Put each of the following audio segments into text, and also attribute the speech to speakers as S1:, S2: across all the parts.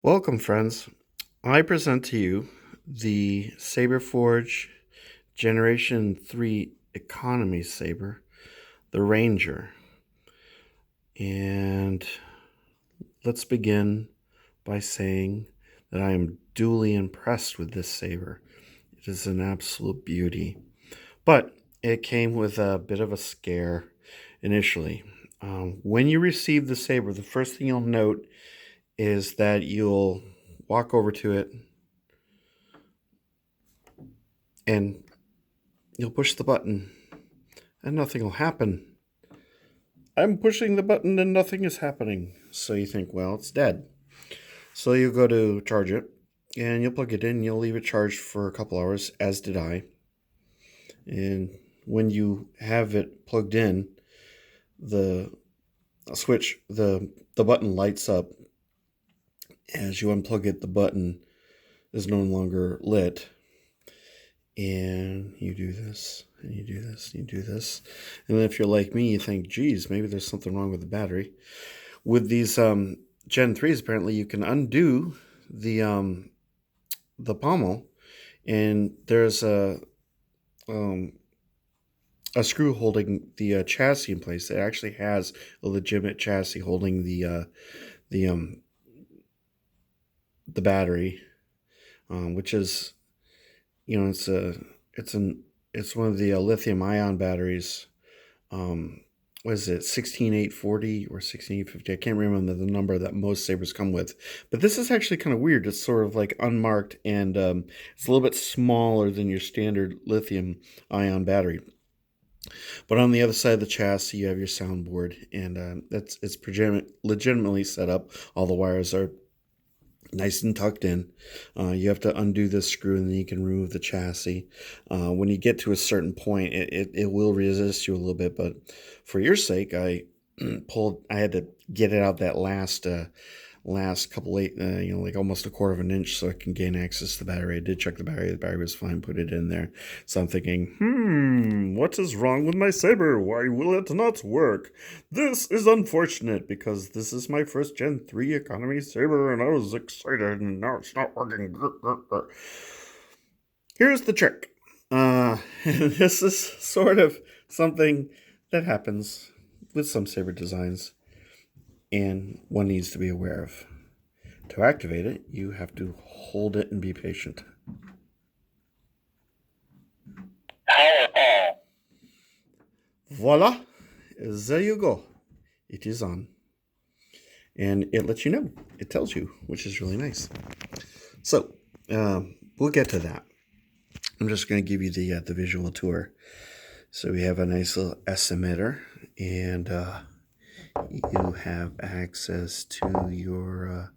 S1: Welcome, friends. I present to you the Saberforge Generation 3 Economy Saber, the Ranger. And let's begin by saying that I am duly impressed with this saber. It is an absolute beauty. But it came with a bit of a scare initially. When you receive the saber, the first thing you'll note is that you'll walk over to it and you'll push the button and nothing will happen. I'm pushing the button and nothing is happening. So you think, well, it's dead. So you go to charge it and you'll plug it in. You'll leave it charged for a couple hours, as did I. And when you have it plugged in, the the button lights up. As you unplug it, the button is no longer lit. And you do this, and you do this, and you do this. And then if you're like me, you think, geez, maybe there's something wrong with the battery. With these Gen 3s, apparently you can undo the pommel, and there's a screw holding the chassis in place. It actually has a legitimate chassis holding the battery, which is, it's one of the lithium ion batteries. What is it, 16840 or 16850? I can't remember the number that most Sabers come with. But this is actually kind of weird. It's sort of like unmarked, and it's a little bit smaller than your standard lithium ion battery. But on the other side of the chassis, you have your soundboard, and it's legitimately set up. All the wires are nice and tucked in. You have to undo this screw and then you can remove the chassis. When you get to a certain point, it will resist you a little bit, but for your sake, I had to get it out that last couple like almost a quarter of an inch so I can gain access to the battery. I did check the battery was fine, put it in there. So I'm thinking, what is wrong with my Saber? Why will it not work? This is unfortunate because this is my first Gen 3 economy Saber and I was excited and now it's not working. Here's the trick. This is sort of something that happens with some Saber designs and one needs to be aware of. To activate it, you have to hold it and be patient. Voila! There you go. It is on. And it lets you know. It tells you, which is really nice. So, we'll get to that. I'm just going to give you the visual tour. So we have a nice little S emitter, and you have access to your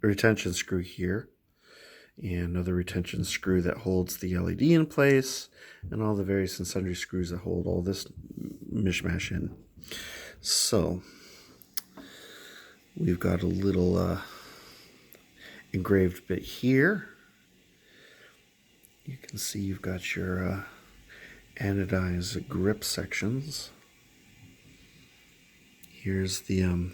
S1: retention screw here, and another retention screw that holds the LED in place, and all the various and sundry screws that hold all this mishmash in. So we've got a little engraved bit here. You can see you've got your anodized grip sections. Here's the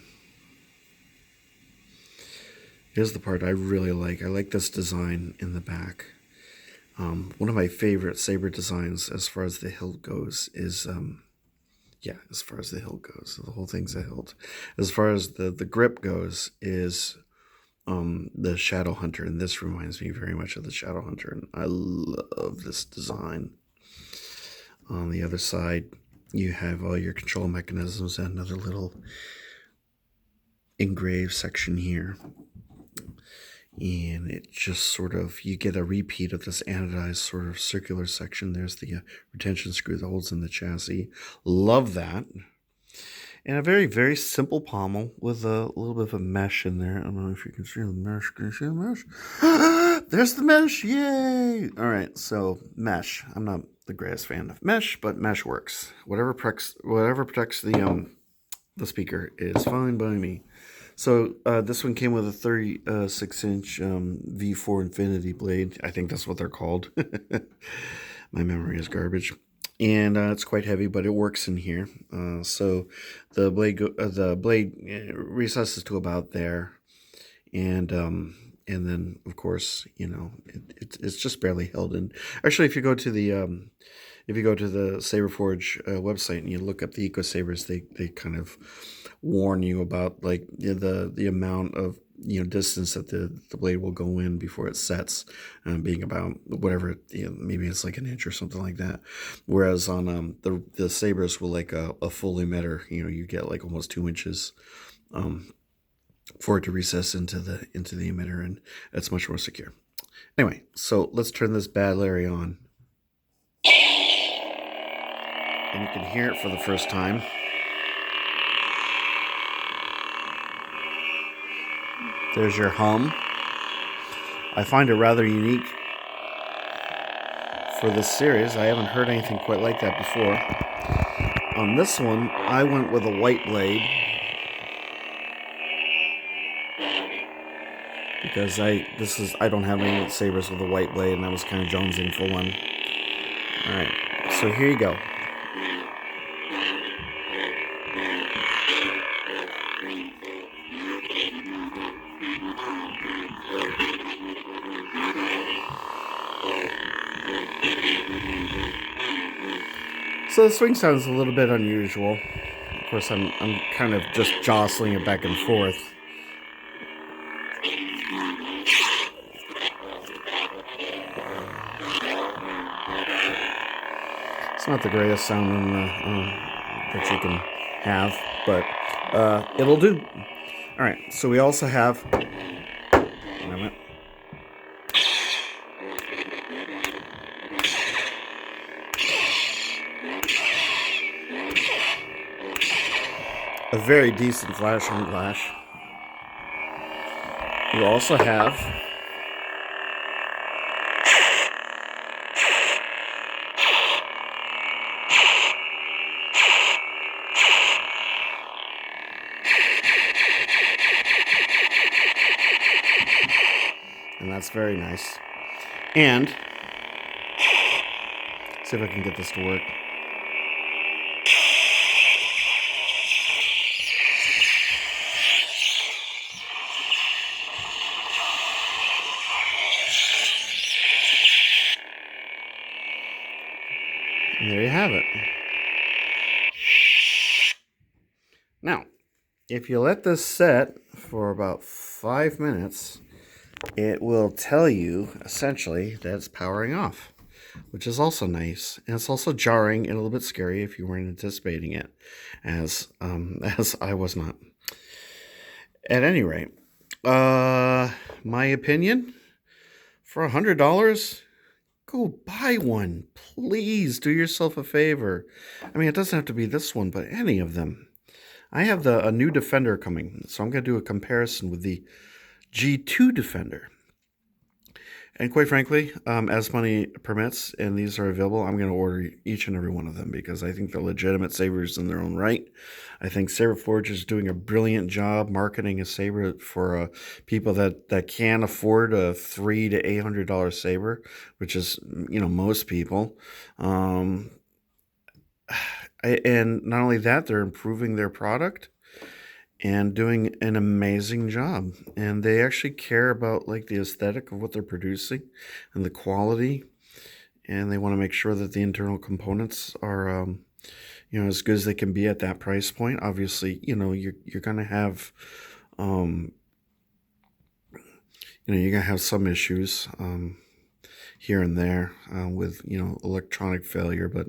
S1: part I really like. I like this design in the back. One of my favorite Saber designs as far as the hilt goes is, as far as the hilt goes, the whole thing's a hilt. As far as the grip goes is the Shadow Hunter, and this reminds me very much of the Shadow Hunter, and I love this design. On the other side, you have all your control mechanisms and another little engraved section here. And it just sort of, you get a repeat of this anodized sort of circular section. There's the retention screw that holds in the chassis. Love that. And a very, very simple pommel with a little bit of a mesh in there. I don't know if you can see the mesh. Can you see the mesh? There's the mesh. Yay! All right, so mesh. I'm not the greatest fan of mesh, but mesh works. Whatever protects the speaker is fine by me. So this one came with a 36-inch V4 Infinity blade. I think that's what they're called. My memory is garbage. and it's quite heavy, but it works in here. So the blade recesses to about there, and then of course it's just barely held in. Actually, if you go to the Saberforge website and you look up the Eco Sabers, they kind of warn you about like the amount of distance that the blade will go in before it sets, being about whatever, maybe it's like an inch or something like that. Whereas on the Sabers will like a full emitter, you get like almost 2 inches for it to recess into the emitter, and it's much more secure. Anyway, so let's turn this bad Larry on. And you can hear it for the first time. There's your hum. I find it rather unique for this series. I haven't heard anything quite like that before. On this one, I went with a white blade because I don't have any sabers with a white blade, and I was kind of jonesing for one. All right, so here you go. So the swing sounds a little bit unusual. Of course, I'm kind of just jostling it back and forth. It's not the greatest sound that you can have, but it'll do. All right, so we also have. A very decent flash on glass. You also have and that's very nice. And see if I can get this to work. And there you have it. Now, if you let this set for about 5 minutes, it will tell you essentially that it's powering off, which is also nice. And it's also jarring and a little bit scary if you weren't anticipating it, as I was not. At any rate, my opinion, for $100, go buy one. Please do yourself a favor. I mean, it doesn't have to be this one, but any of them. I have a new Defender coming, so I'm going to do a comparison with the G2 Defender. And quite frankly, as money permits and these are available, I'm going to order each and every one of them because I think they're legitimate sabers in their own right. I think Saberforge is doing a brilliant job marketing a saber for people that can afford a $300 to $800 saber, which is most people. And not only that, they're improving their product and doing an amazing job. And they actually care about like the aesthetic of what they're producing and the quality. And they want to make sure that the internal components are, as good as they can be at that price point. Obviously, you're going to have, you're going to have some issues here and there with, electronic failure. But,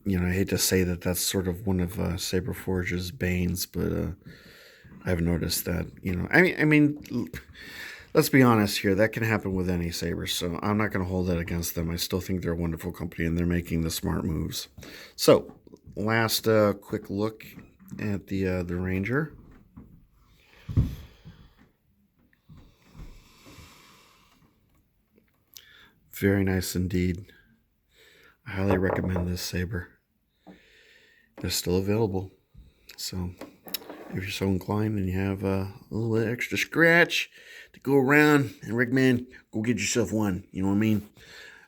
S1: I hate to say that that's sort of one of Saberforge's banes, but I've noticed that, I mean, let's be honest here, that can happen with any saber, so I'm not going to hold that against them. I still think they're a wonderful company, and they're making the smart moves. So, last quick look at the Ranger. Very nice indeed. I highly recommend this saber. They're still available. So if you're so inclined and you have a little bit extra scratch to go around, and recommend go get yourself one. You know what I mean?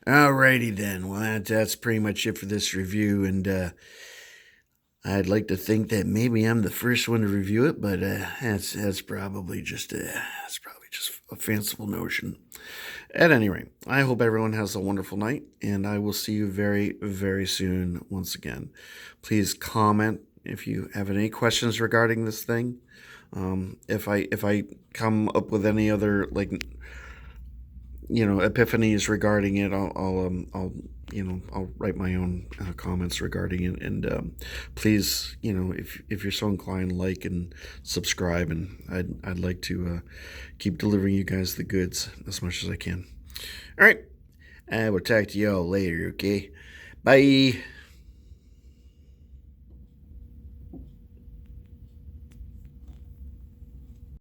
S1: Alrighty then. Well, that's pretty much it for this review, and I'd like to think that maybe I'm the first one to review it, but that's probably just a fanciful notion. At any rate, I hope everyone has a wonderful night, and I will see you very, very soon once again. Please comment if you have any questions regarding this thing. If I come up with any other epiphanies regarding it, I'll write my own comments regarding it, and please, if you're so inclined, like and subscribe, and I'd like to keep delivering you guys the goods as much as I can. All right, I will talk to y'all later. Okay, bye.